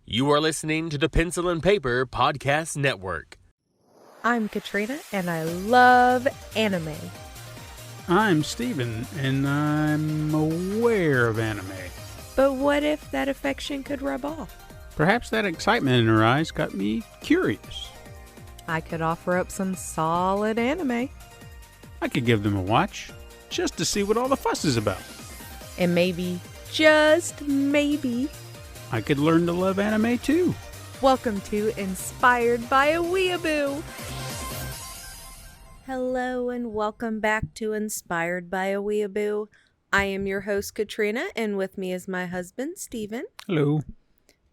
You are listening to the Pencil and Paper Podcast Network. I'm Katrina, and I love anime. I'm Steven, and I'm aware of anime. But what if that affection could rub off? Perhaps that excitement in her eyes got me curious. I could offer up some solid anime. I could give them a watch, just to see what all the fuss is about. And maybe, just maybe, I could learn to love anime too. Welcome to Inspired by a Weeaboo. Hello and welcome back to Inspired by a Weeaboo. I am your host Katrina, and with me is my husband Steven. Hello.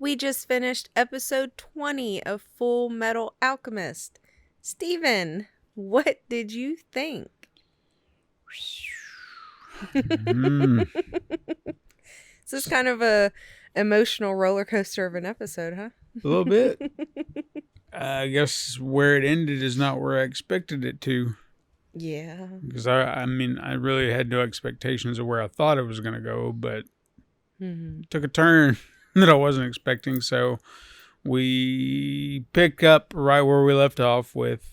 We just finished episode 20 of Fullmetal Alchemist. Steven, what did you think? This is kind of a emotional roller coaster of an episode, huh? A little bit. I guess where it ended is not where I expected it to. Yeah. Because I really had no expectations of where I thought it was going to go, but it took a turn that I wasn't expecting. So we pick up right where we left off with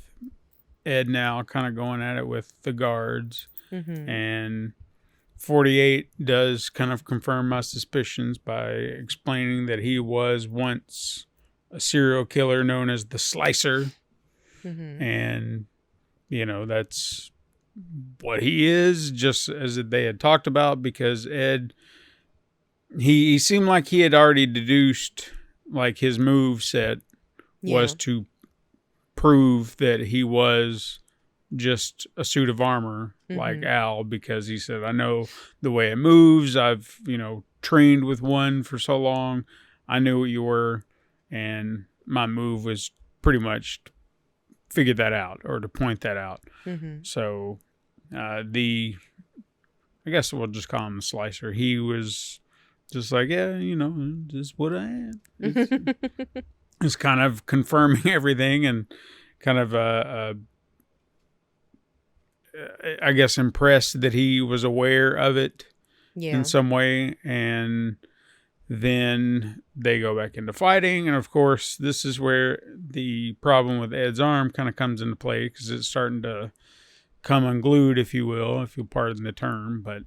Ed now kind of going at it with the guards. And 48 does kind of confirm my suspicions by explaining that he was once a serial killer known as the Slicer. And, you know, that's what he is, just as they had talked about, because Ed, he seemed like he had already deduced, like his move set was to prove that he was just a suit of armor like Al, because he said, I know the way it moves. I've, trained with one for so long. I knew what you were. And my move was pretty much to figure that out or to point that out. So I guess we'll just call him the Slicer. He was just like, this is what I am. It's kind of confirming everything and kind of I guess impressed that he was aware of it in some way. And then they go back into fighting. And of course, this is where the problem with Ed's arm kind of comes into play, because it's starting to come unglued, if you will, if you'll pardon the term. But,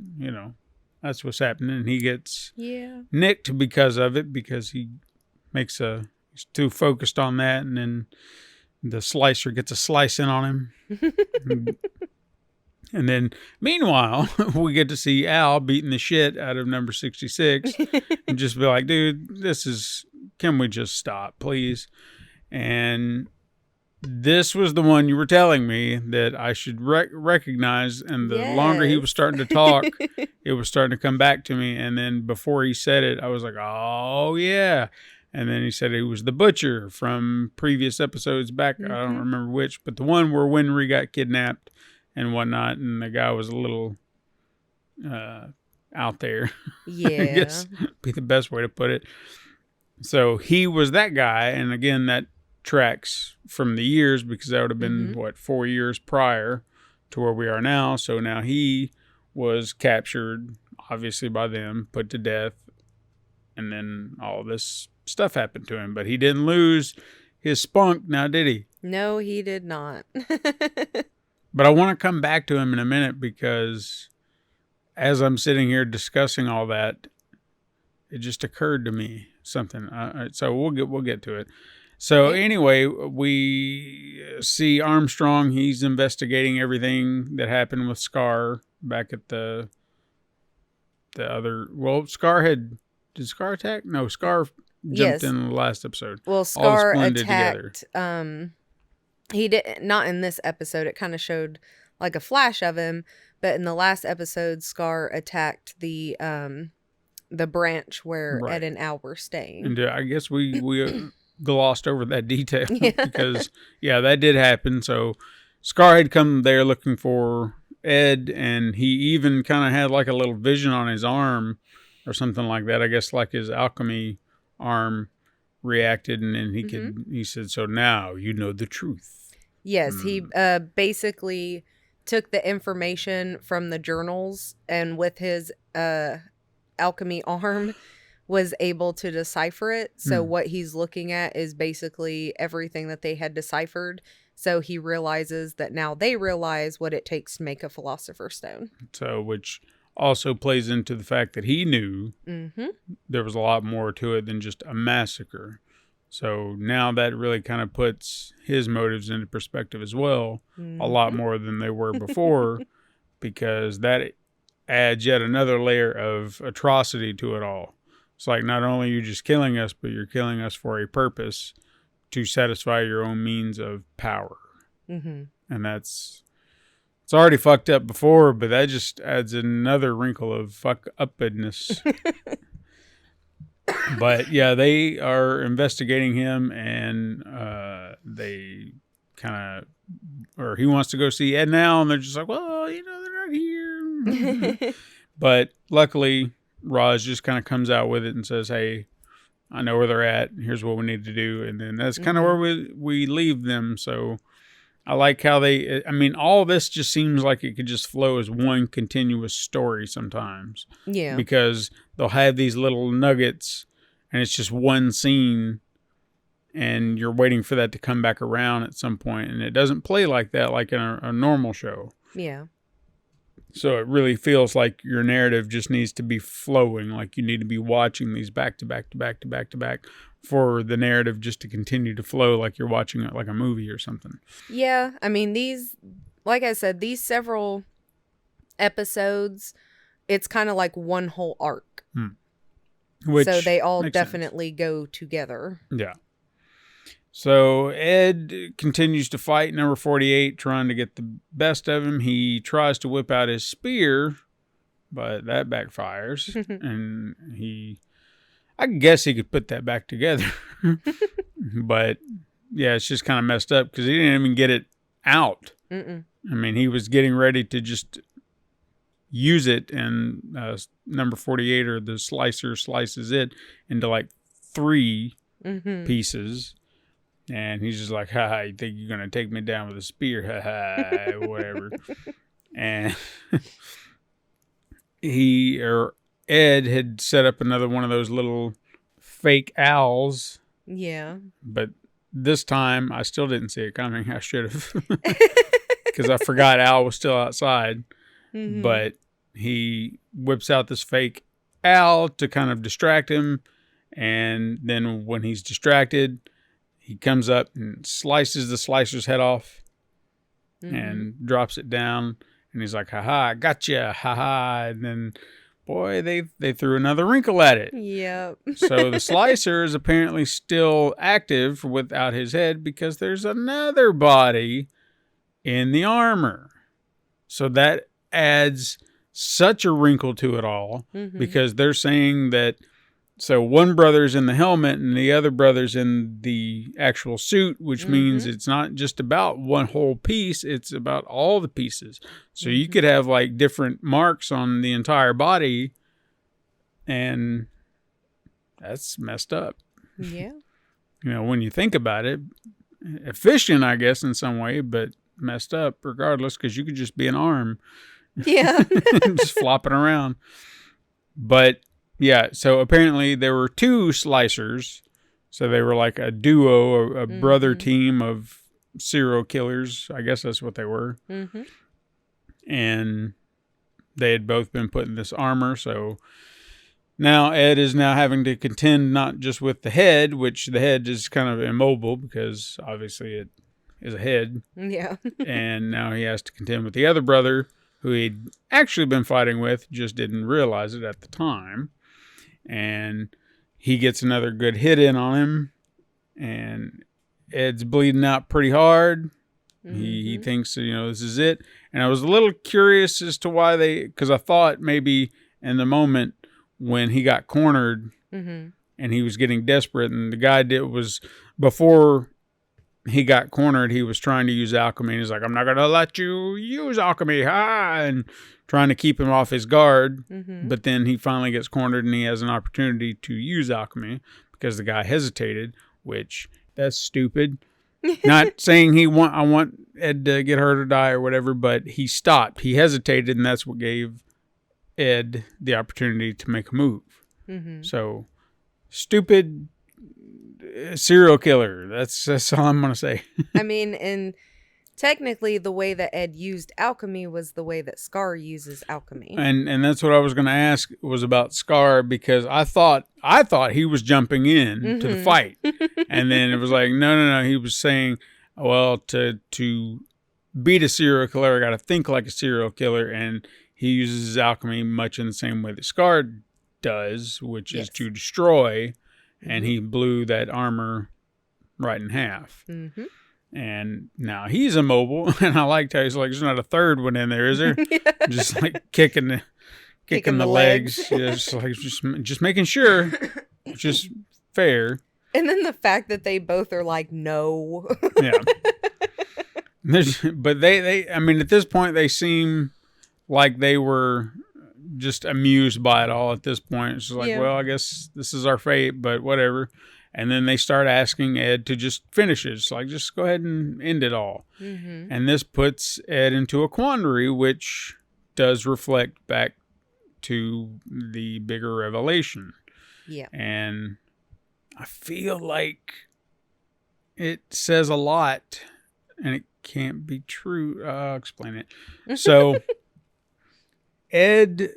that's what's happening. And he gets nicked because of it, because he's too focused on that. And then the Slicer gets a slice in on him. And then, meanwhile, we get to see Al beating the shit out of number 66 and just be like, dude, can we just stop, please? And this was the one you were telling me that I should recognize. And the longer he was starting to talk, it was starting to come back to me. And then before he said it, I was like, oh, yeah. And then he said he was the butcher from previous episodes back. I don't remember which, but the one where Winry got kidnapped and whatnot, and the guy was a little out there. I guess be the best way to put it. So he was that guy, and again, that tracks from the years, because that would have been 4 years prior to where we are now. So now he was captured, obviously by them, put to death, and then all this stuff happened to him. But he didn't lose his spunk, now did he? No, he did not. But I want to come back to him in a minute, because as I'm sitting here discussing all that, it just occurred to me something. So we'll get to it. So anyway, we see Armstrong. He's investigating everything that happened with Scar back at the other. Well, did Scar attack? No, Scar jumped in the last episode. Well, Scar attacked. He did not in this episode. It kind of showed like a flash of him, but in the last episode, Scar attacked the branch where Ed and Al were staying. And I guess we glossed over that detail because that did happen. So Scar had come there looking for Ed, and he even kind of had like a little vision on his arm or something like that. I guess like his alchemy arm reacted, and then he said, so now you know the truth. Yes, he basically took the information from the journals, and with his alchemy arm was able to decipher it. So what he's looking at is basically everything that they had deciphered. So he realizes that now they realize what it takes to make a Philosopher's Stone. So, which also plays into the fact that he knew there was a lot more to it than just a massacre. So now that really kind of puts his motives into perspective as well, a lot more than they were before, because that adds yet another layer of atrocity to it all. It's like, not only are you just killing us, but you're killing us for a purpose to satisfy your own means of power. And it's already fucked up before, but that just adds another wrinkle of fuck upness. But yeah, they are investigating him, and they kind of, or he wants to go see Ed now, and they're just like, well, you know, they're not here. But luckily, Roz just kind of comes out with it and says, hey, I know where they're at. Here's what we need to do. And then that's kind of where we leave them. So I like how I mean, all this just seems like it could just flow as one continuous story sometimes. Yeah. Because they'll have these little nuggets, and it's just one scene, and you're waiting for that to come back around at some point. And it doesn't play like that, like in a normal show. Yeah. So it really feels like your narrative just needs to be flowing. Like you need to be watching these back to back to back to back to back for the narrative just to continue to flow, like you're watching it like a movie or something. Yeah. I mean, like I said, these several episodes, it's kind of like one whole arc. So they all definitely go together. Yeah. So Ed continues to fight number 48, trying to get the best of him. He tries to whip out his spear, but that backfires. And I guess he could put that back together. But yeah, it's just kind of messed up because he didn't even get it out. I mean, he was getting ready to just use it, and number 48, or the slicer, slices it into like 3 pieces. And he's just like, ha, you think you're going to take me down with a spear? Ha ha, whatever. And Ed had set up another one of those little fake owls. Yeah. But this time, I still didn't see it coming. I should have. Because I forgot Al was still outside. But he whips out this fake owl to kind of distract him. And then when he's distracted, he comes up and slices the slicer's head off and drops it down. And he's like, ha-ha, gotcha, ha-ha. And then, boy, they threw another wrinkle at it. Yep. So the slicer is apparently still active without his head because there's another body in the armor. So that adds such a wrinkle to it all because they're saying that, so one brother's in the helmet and the other brother's in the actual suit, which means it's not just about one whole piece, it's about all the pieces. So you could have like different marks on the entire body, and that's messed up. Yeah. You know, when you think about it, efficient, I guess, in some way, but messed up regardless, because you could just be an arm. Yeah. Just flopping around. But yeah, so apparently there were 2 slicers. So they were like a duo, a brother team of serial killers. I guess that's what they were. And they had both been put in this armor. So now Ed is now having to contend not just with the head, which the head is kind of immobile because obviously it is a head. Yeah. And now he has to contend with the other brother who he'd actually been fighting with, just didn't realize it at the time. And he gets another good hit in on him, and Ed's bleeding out pretty hard. He thinks, you know, this is it. And I was a little curious as to why because I thought maybe in the moment when he got cornered and he was getting desperate, and the guy was, before he got cornered, he was trying to use alchemy. And he's like, I'm not going to let you use alchemy. Ha! And trying to keep him off his guard. But then he finally gets cornered and he has an opportunity to use alchemy because the guy hesitated, which that's stupid. Not saying I want Ed to get hurt or die or whatever, but he stopped. He hesitated, and that's what gave Ed the opportunity to make a move. So stupid serial killer. That's all I'm gonna say. I mean, and technically the way that Ed used alchemy was the way that Scar uses alchemy. And that's what I was gonna ask was about Scar, because I thought he was jumping in to the fight. And then it was like, no. He was saying, well, to beat a serial killer, I got to think like a serial killer. And he uses his alchemy much in the same way that Scar does, which is to destroy. And he blew that armor right in half. Mm-hmm. And now he's immobile. And I liked how he's like, there's not a third one in there, is there? Just like kicking the legs. Just making sure. Just fair. And then the fact that they both are like, no. Yeah. But they, I mean, at this point, they seem like they were just amused by it all at this point. It's just like, well, I guess this is our fate, but whatever. And then they start asking Ed to just finish it. It's like, just go ahead and end it all. Mm-hmm. And this puts Ed into a quandary, which does reflect back to the bigger revelation. Yeah. And I feel like it says a lot, and it can't be true. I'll explain it. So Ed,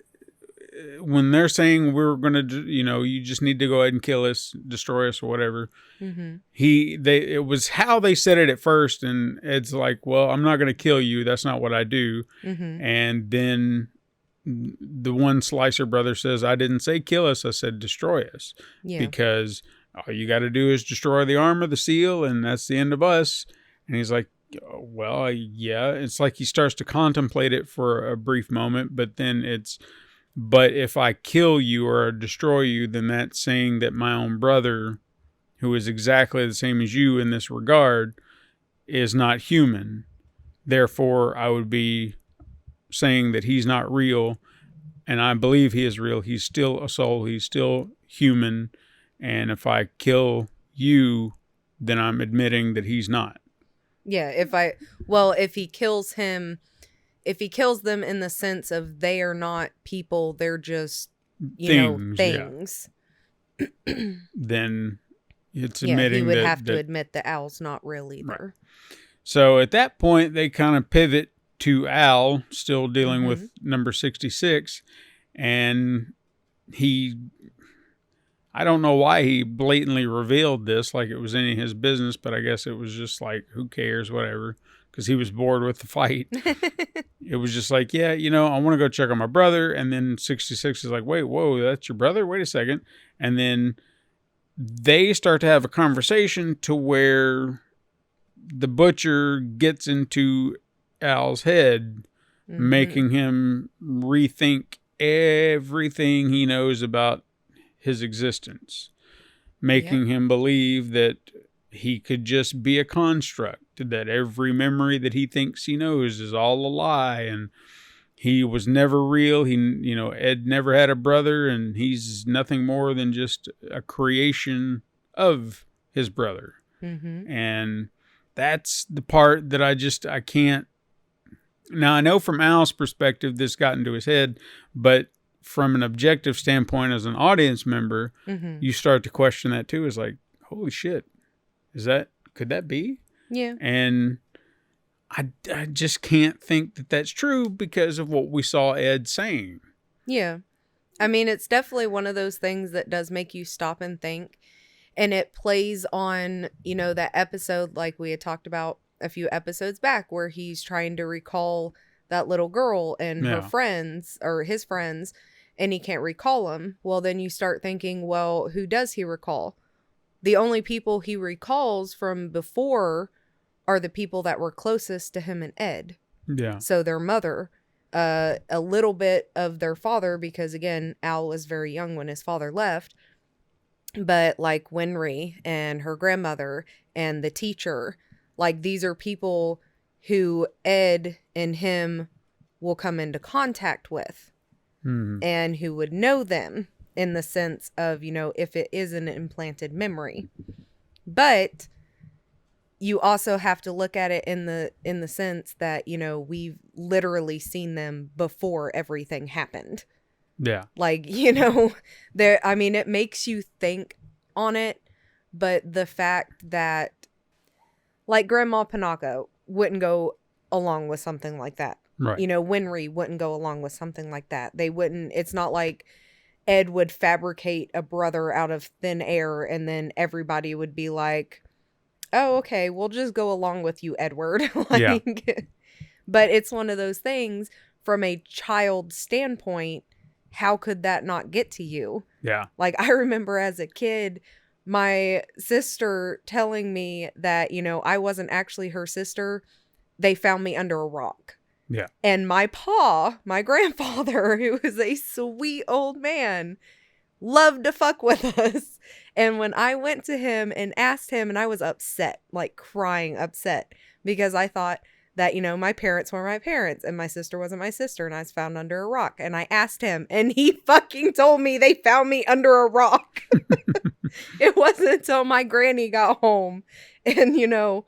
when they're saying we're going to, you just need to go ahead and kill us, destroy us or whatever. Mm-hmm. It was how they said it at first. And Ed's like, well, I'm not going to kill you. That's not what I do. Mm-hmm. And then the one Slicer brother says, I didn't say kill us. I said destroy us. Yeah. Because all you got to do is destroy the armor, the seal, and that's the end of us. And he's like, well, yeah. It's like he starts to contemplate it for a brief moment, but if I kill you or destroy you, then that's saying that my own brother, who is exactly the same as you in this regard, is not human. Therefore, I would be saying that he's not real, and I believe he is real. He's still a soul. He's still human. And if I kill you, then I'm admitting that he's not. Yeah, if he kills them in the sense of they are not people, they're just, things. Yeah. Then it's admitting he would have to admit that Al's not real either. Right. So at that point, they kind of pivot to Al, still dealing with number 66, and I don't know why he blatantly revealed this like it was any of his business, but I guess it was just like, who cares, whatever, because he was bored with the fight. It was just like, yeah, I want to go check on my brother. And then 66 is like, wait, whoa, that's your brother? Wait a second. And then they start to have a conversation to where the butcher gets into Al's head, making him rethink everything he knows about his existence, making him believe that he could just be a construct, that every memory that he thinks he knows is all a lie, and he was never real. Ed never had a brother, and he's nothing more than just a creation of his brother. Mm-hmm. And that's the part that I can't. Now, I know from Al's perspective, this got into his head, but from an objective standpoint, as an audience member, you start to question that too. It's like, holy shit, could that be? Yeah. And I just can't think that that's true because of what we saw Ed saying. Yeah. I mean, it's definitely one of those things that does make you stop and think. And it plays on, that episode like we had talked about a few episodes back where he's trying to recall that little girl and her friends or his friends, and he can't recall them. Well, then you start thinking, well, who does he recall? The only people he recalls from before are the people that were closest to him and Ed. Yeah. So their mother, a little bit of their father, because again, Al was very young when his father left. But like Winry and her grandmother and the teacher, like these are people who Ed and him will come into contact with and who would know them in the sense of, if it is an implanted memory. But you also have to look at it in the sense that, we've literally seen them before everything happened. Yeah. Like, it makes you think on it, but the fact that, like, Grandma Panako wouldn't go along with something like that. Right. You know, Winry wouldn't go along with something like that. They wouldn't, it's not like Ed would fabricate a brother out of thin air and then everybody would be like, oh, okay, we'll just go along with you, Edward. Yeah. But it's one of those things, from a child standpoint, how could that not get to you? Yeah. Like, I remember as a kid, my sister telling me that, you know, I wasn't actually her sister. They found me under a rock. Yeah. And my grandfather, who was a sweet old man, loved to fuck with us. And when I went to him and asked him, and I was upset, like crying upset, because I thought that, you know, my parents were my parents and my sister wasn't my sister and I was found under a rock. And I asked him and he fucking told me they found me under a rock. It wasn't until my granny got home and, you know,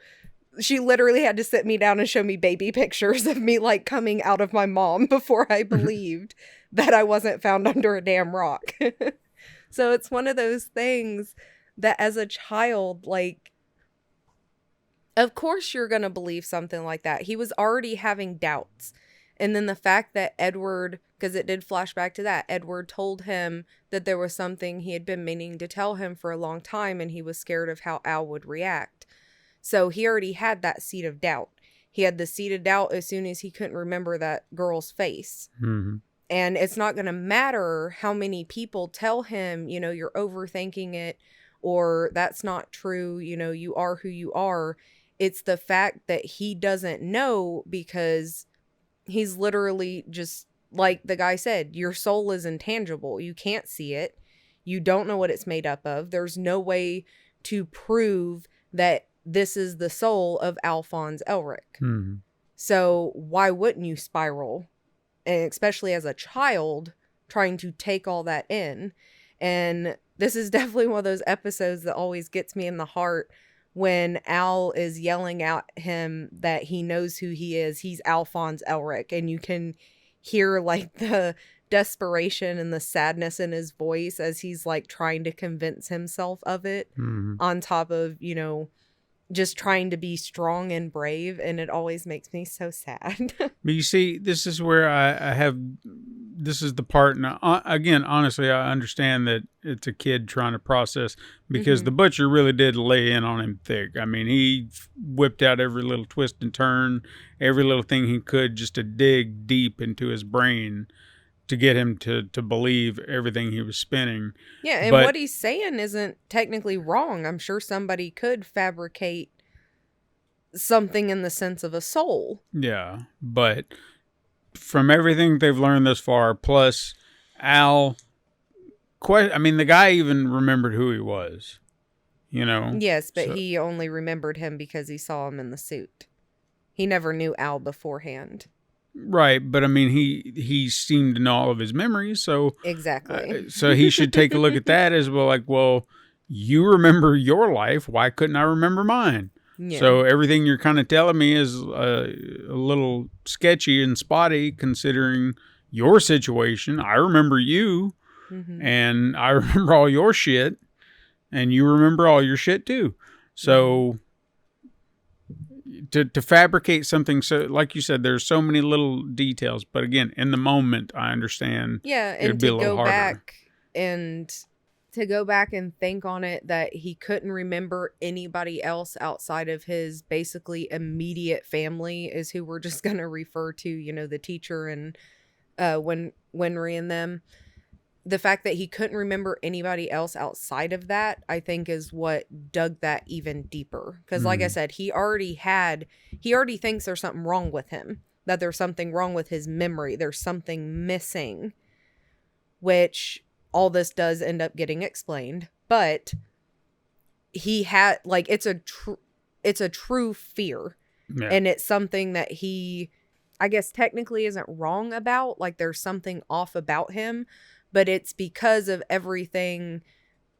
she literally had to sit me down and show me baby pictures of me like coming out of my mom before I believed that I wasn't found under a damn rock. So it's one of those things that as a child, like, of course you're going to believe something like that. He was already having doubts. And then the fact that Edward, because it did flash back to that, Edward told him that there was something he had been meaning to tell him for a long time and he was scared of how Al would react. So he already had that seed of doubt. He had the seed of doubt as soon as he couldn't remember that girl's face. Mm-hmm. And it's not going to matter how many people tell him, you know, you're overthinking it or that's not true. You know, you are who you are. It's the fact that he doesn't know because he's literally just, like the guy said, your soul is intangible. You can't see it. You don't know what it's made up of. There's no way to prove that this is the soul of Alphonse Elric. Mm-hmm. So why wouldn't you spiral? And especially as a child trying to take all that in. And this is definitely one of those episodes that always gets me in the heart when Al is yelling at him that he knows who he is. He's Alphonse Elric. And you can hear like the desperation and the sadness in his voice as he's like trying to convince himself of it, on top of, you know, just trying to be strong and brave. And it always makes me so sad. But you see, this is where I have, this is the part, and again, honestly, I understand that it's a kid trying to process, because the butcher really did lay in on him thick. I mean, he whipped out every little twist and turn, every little thing he could, just to dig deep into his brain to get him to believe everything he was spinning. Yeah, and what he's saying isn't technically wrong. I'm sure somebody could fabricate something in the sense of a soul. Yeah, but from everything they've learned thus far, plus Al, I mean, the guy even remembered who he was, you know? Yes, but he only remembered him because he saw him in the suit. He never knew Al beforehand. Right, but I mean, he seemed to know all of his memories, so exactly. So he should take a look at that as well. Like, well, you remember your life, why couldn't I remember mine? Yeah. So everything you're kind of telling me is a little sketchy and spotty, considering your situation. I remember you, and I remember all your shit, and you remember all your shit too. So. To fabricate something, so like you said, there's so many little details, but again, in the moment, I understand. Yeah, and to go back and think on it, that he couldn't remember anybody else outside of his basically immediate family is who we're just gonna refer to, you know, the teacher and Winry and them. The fact that he couldn't remember anybody else outside of that, I think, is what dug that even deeper. Because like I said, he already thinks there's something wrong with him, that there's something wrong with his memory. There's something missing, which all this does end up getting explained. But he had, like, it's a true fear. Yeah. And it's something that he, I guess, technically isn't wrong about. Like, there's something off about him. But it's because of everything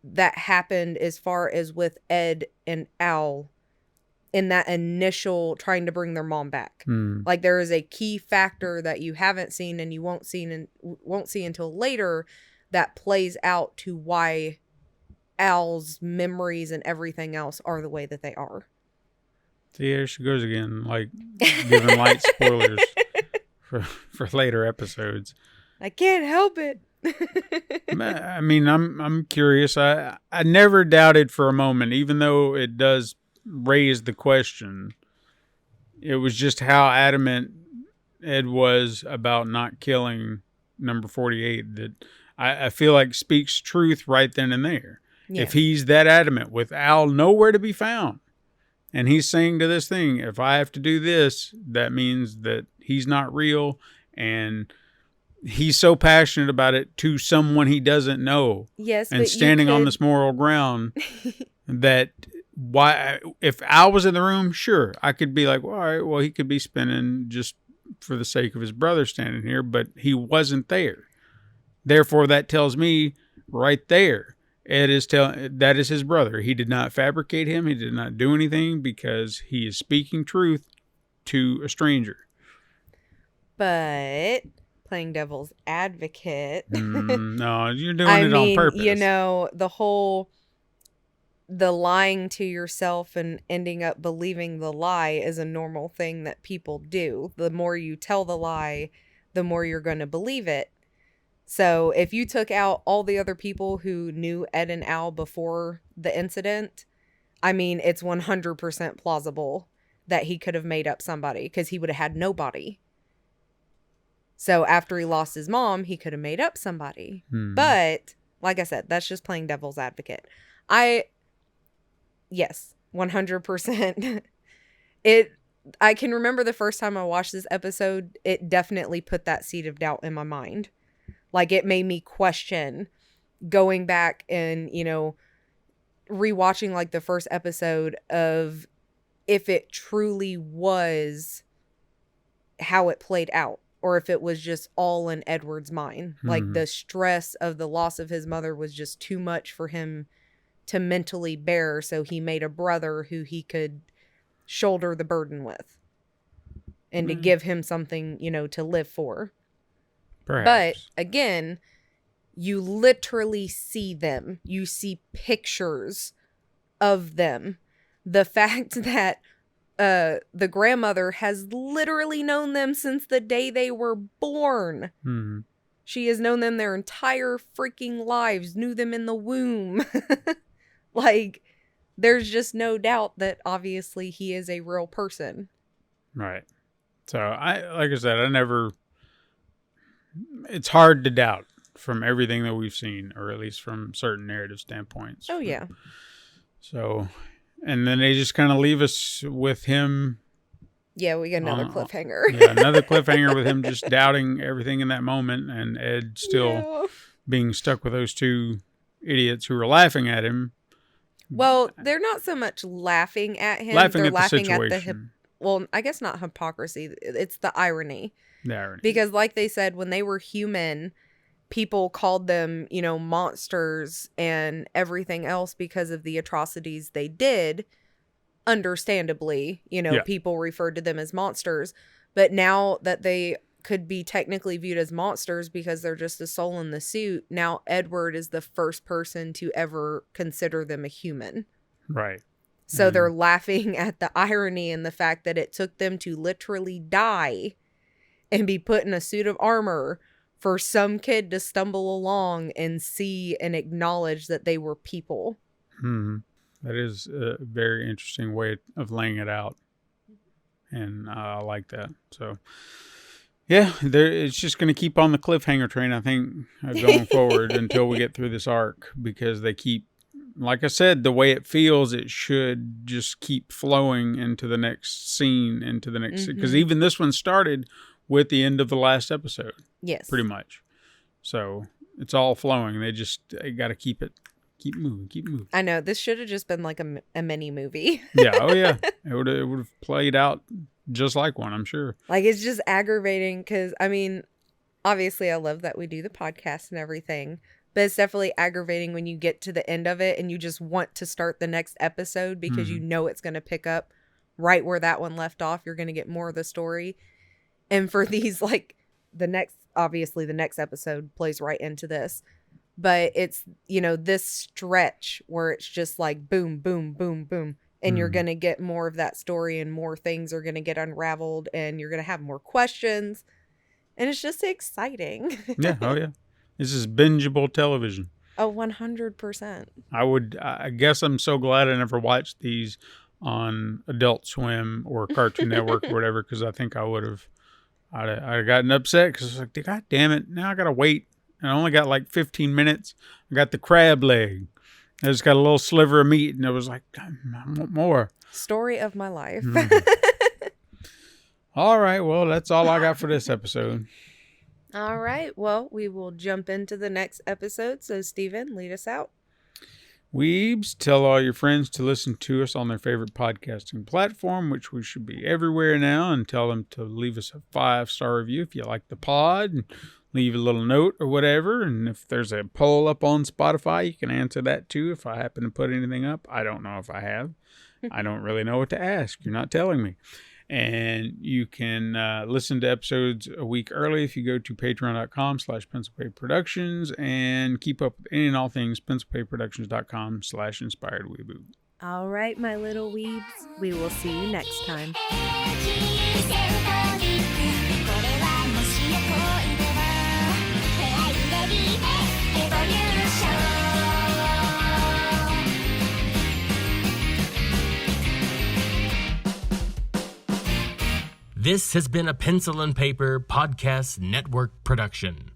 that happened as far as with Ed and Al in that initial trying to bring their mom back. Like, there is a key factor that you haven't seen and you won't see until later that plays out to why Al's memories and everything else are the way that they are. See, there she goes again, like giving light spoilers for later episodes. I can't help it. I mean, I'm curious. I never doubted for a moment, even though it does raise the question. It was just how adamant Ed was about not killing number 48 that I feel like speaks truth right then and there. Yeah. If he's that adamant with Al nowhere to be found, and he's saying to this thing, if I have to do this, that means that he's not real, and he's so passionate about it to someone he doesn't know. Yes, and standing on this moral ground that why, if Al was in the room, sure, I could be like, well, all right, well, he could be spinning just for the sake of his brother standing here, but he wasn't there. Therefore, that tells me right there, Ed is that is his brother. He did not fabricate him. He did not do anything because he is speaking truth to a stranger. But playing devil's advocate. No, you're doing it on purpose. You know, the lying to yourself and ending up believing the lie is a normal thing that people do. The more you tell the lie, the more you're going to believe it. So if you took out all the other people who knew Ed and Al before the incident, I mean, it's 100% plausible that he could have made up somebody because he would have had nobody. So after he lost his mom, he could have made up somebody. But like I said, that's just playing devil's advocate. Yes, 100%. I can remember the first time I watched this episode, it definitely put that seed of doubt in my mind. Like, it made me question going back and, you know, rewatching like the first episode of if it truly was how it played out, or if it was just all in Edward's mind. Like, the stress of the loss of his mother was just too much for him to mentally bear, so he made a brother who he could shoulder the burden with and to give him something, you know, to live for. Perhaps. But again, you literally see them. You see pictures of them. The fact that the grandmother has literally known them since the day they were born. She has known them their entire freaking lives, knew them in the womb. Like, there's just no doubt that obviously he is a real person. Right. So, like I said, it's hard to doubt from everything that we've seen, or at least from certain narrative standpoints. Oh, yeah. So, and then they just kind of leave us with him. Yeah, we get another cliffhanger. Yeah, another cliffhanger with him just doubting everything in that moment, and Ed still being stuck with those two idiots who were laughing at him. Well, they're not so much laughing at him. They're laughing at the situation. Well, I guess not hypocrisy. It's the irony. The irony. Because like they said, when they were human, people called them, you know, monsters and everything else because of the atrocities they did. Understandably, you know, people referred to them as monsters. But now that they could be technically viewed as monsters because they're just a soul in the suit, now Edward is the first person to ever consider them a human. Right. So they're laughing at the irony and the fact that it took them to literally die and be put in a suit of armor for some kid to stumble along and see and acknowledge that they were people. That is a very interesting way of laying it out. And I like that. So, yeah, it's just going to keep on the cliffhanger train, I think, going forward until we get through this arc, because they keep, like I said, the way it feels, it should just keep flowing into the next scene, into the next, because even this one started with the end of the last episode. Yes. Pretty much. So it's all flowing. They got to keep moving. I know. This should have just been like a mini movie. Yeah. Oh, yeah. It would have played out just like one, I'm sure. Like, it's just aggravating because, I mean, obviously I love that we do the podcast and everything, but it's definitely aggravating when you get to the end of it and you just want to start the next episode because you know it's going to pick up right where that one left off. You're going to get more of the story. And for these, like, obviously the next episode plays right into this. but it's, this stretch where it's just like boom, boom, boom, boom. And you're going to get more of that story and more things are going to get unraveled and you're going to have more questions. And it's just exciting. Yeah. Oh, yeah. This is bingeable television. Oh, 100%. I guess I'm so glad I never watched these on Adult Swim or Cartoon Network or whatever, because I think I would have, I'd gotten upset because I was like, God damn it, now I got to wait. And I only got like 15 minutes. I got the crab leg. I just got a little sliver of meat, and it was like, I want more. Story of my life. All right, well, that's all I got for this episode. All right, well, we will jump into the next episode. So, Steven, lead us out. Weebs, tell all your friends to listen to us on their favorite podcasting platform, which we should be everywhere now, and tell them to leave us a 5-star review if you like the pod, and leave a little note or whatever. And if there's a poll up on Spotify, you can answer that too if I happen to put anything up. I don't know if I have. I don't really know what to ask. You're not telling me. And you can listen to episodes a week early if you go to patreon.com/pencilpaperproductions and keep up with any and all things pencilpaperproductions.com/inspiredweeaboo. All right, my little weebs. We will see you next time. This has been a Pencil and Paper Podcast Network production.